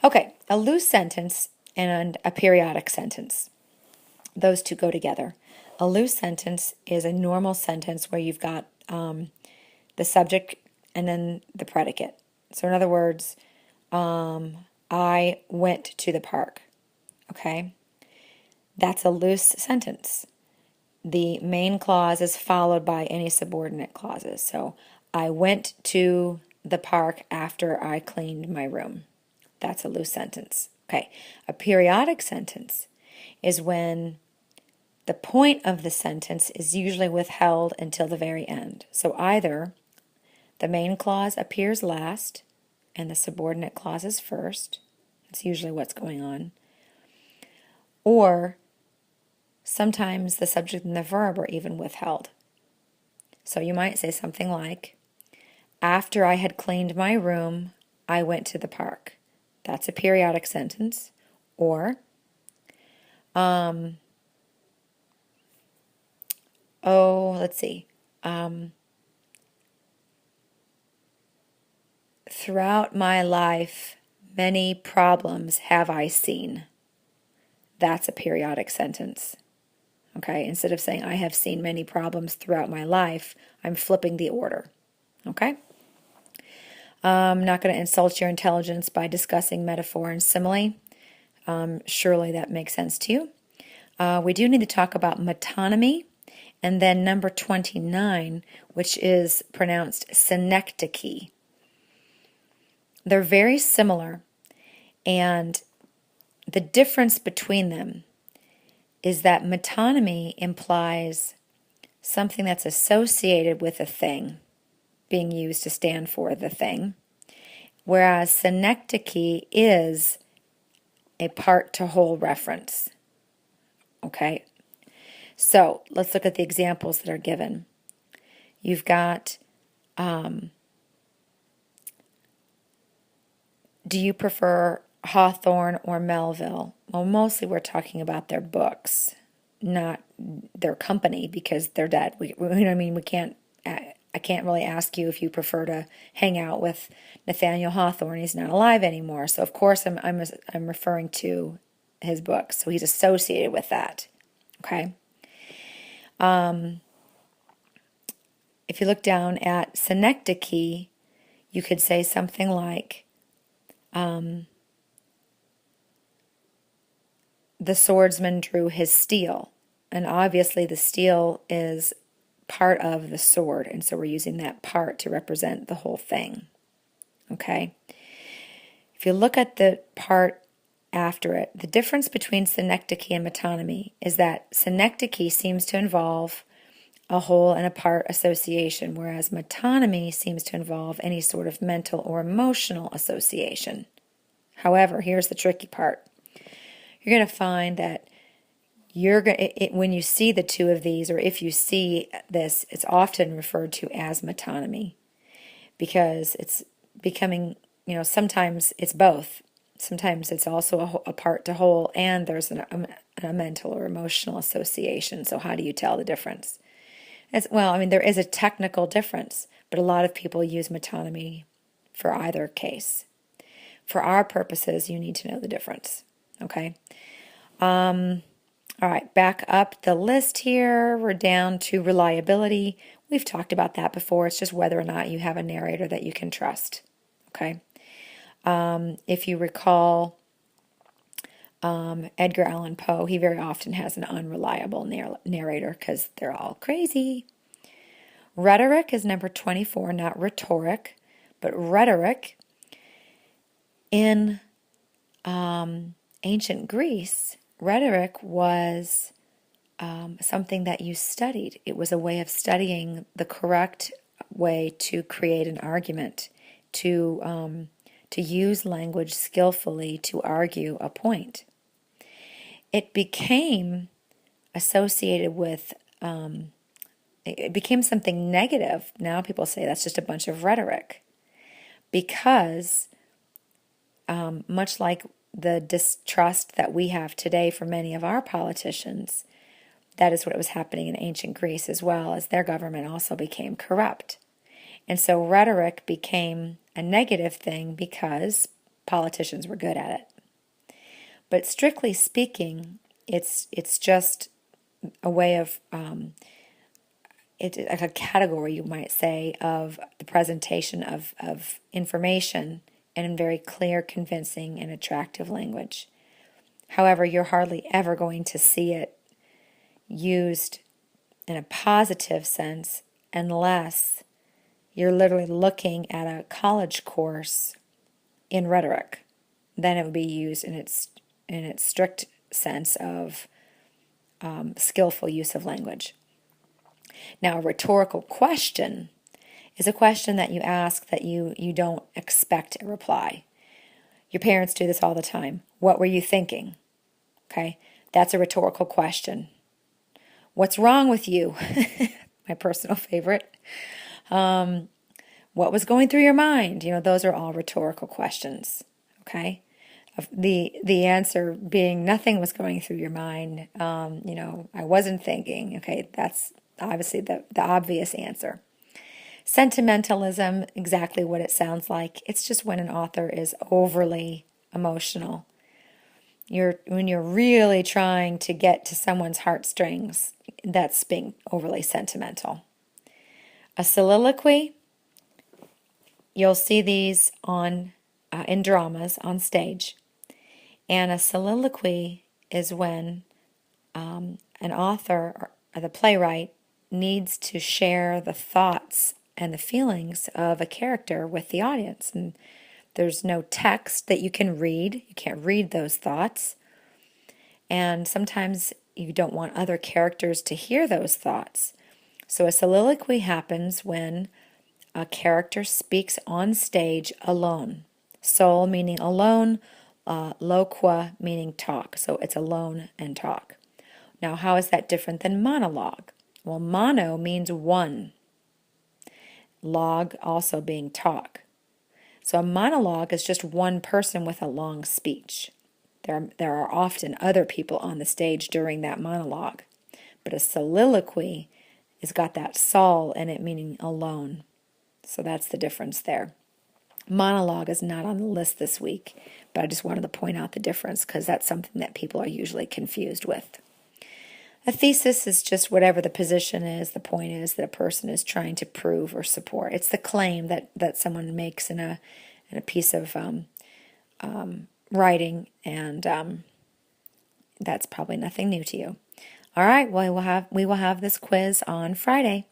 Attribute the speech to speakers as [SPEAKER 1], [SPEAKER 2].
[SPEAKER 1] Okay, a loose sentence and a periodic sentence. Those two go together. A loose sentence is a normal sentence where you've got the subject and then the predicate. So in other words, I went to the park. Okay? That's a loose sentence. The main clause is followed by any subordinate clauses. So I went to the park after I cleaned my room. That's a loose sentence. Okay. A periodic sentence is when the point of the sentence is usually withheld until the very end. So either the main clause appears last and the subordinate clause is first. That's usually what's going on. Or sometimes the subject and the verb are even withheld. So you might say something like, after I had cleaned my room, I went to the park. That's a periodic sentence. Or, let's see. Throughout my life, many problems have I seen. That's a periodic sentence. Okay, instead of saying I have seen many problems throughout my life, I'm flipping the order. Okay? I'm not going to insult your intelligence by discussing metaphor and simile. Surely that makes sense to you. We do need to talk about metonymy, and then number 29, which is pronounced synecdoche. They're very similar, and the difference between them is that metonymy implies something that's associated with a thing being used to stand for the thing, whereas synecdoche is a part to whole reference. Okay? So let's look at the examples that are given. You've got, do you prefer Hawthorne or Melville? Well, mostly we're talking about their books, not their company, because they're dead. I can't really ask you if you prefer to hang out with Nathaniel Hawthorne. He's not alive anymore. So of course I'm referring to his books. So he's associated with that. Okay. If you look down at synecdoche, you could say something like, the swordsman drew his steel. And obviously the steel is part of the sword, and so we're using that part to represent the whole thing. Okay? If you look at the part after it, the difference between synecdoche and metonymy is that synecdoche seems to involve a whole and a part association, whereas metonymy seems to involve any sort of mental or emotional association. However, here's the tricky part. You're going to find that when you see the two of these, or if you see this, it's often referred to as metonymy, because it's becoming, sometimes it's both. Sometimes it's also a part to whole, and there's a mental or emotional association. So how do you tell the difference? There is a technical difference, but a lot of people use metonymy for either case. For our purposes, you need to know the difference. Okay? All right, back up the list here. We're down to reliability. We've talked about that before. It's just whether or not you have a narrator that you can trust. Okay? If you recall Edgar Allan Poe, he very often has an unreliable narrator because they're all crazy. Rhetoric is number 24, not rhetoric, but rhetoric. In ancient Greece, rhetoric was something that you studied. It was a way of studying the correct way to create an argument, to use language skillfully to argue a point. It became associated with, it became something negative. Now people say that's just a bunch of rhetoric, because much like the distrust that we have today for many of our politicians, that is what was happening in ancient Greece as well, as their government also became corrupt. And so rhetoric became a negative thing because politicians were good at it. But strictly speaking, it's just a way of, it's like a category, you might say, of the presentation of information in very clear, convincing, and attractive language. However, you're hardly ever going to see it used in a positive sense unless you're literally looking at a college course in rhetoric. Then it would be used in its strict sense of skillful use of language. Now, a rhetorical question is a question that you ask that you don't expect a reply. Your parents do this all the time. What were you thinking? Okay, that's a rhetorical question. What's wrong with you? My personal favorite. What was going through your mind? Those are all rhetorical questions. Okay, the answer being nothing was going through your mind. I wasn't thinking. Okay, that's obviously the obvious answer. Sentimentalism, exactly what it sounds like. It's just when an author is overly emotional. When you're really trying to get to someone's heartstrings, that's being overly sentimental. A soliloquy, you'll see these in dramas on stage. And a soliloquy is when an author or the playwright needs to share the thoughts and the feelings of a character with the audience. And there's no text that you can read. You can't read those thoughts. And sometimes you don't want other characters to hear those thoughts. So a soliloquy happens when a character speaks on stage alone. Sol meaning alone, loqua meaning talk. So it's alone and talk. Now, how is that different than monologue? Well, mono means one. Log also being talk. So a monologue is just one person with a long speech. There are often other people on the stage during that monologue. But a soliloquy has got that sol in it, meaning alone. So that's the difference there. Monologue is not on the list this week, but I just wanted to point out the difference because that's something that people are usually confused with. A thesis is just whatever the position is, the point is that a person is trying to prove or support. It's the claim that someone makes in a piece of writing, and that's probably nothing new to you. All right, well, we will have this quiz on Friday.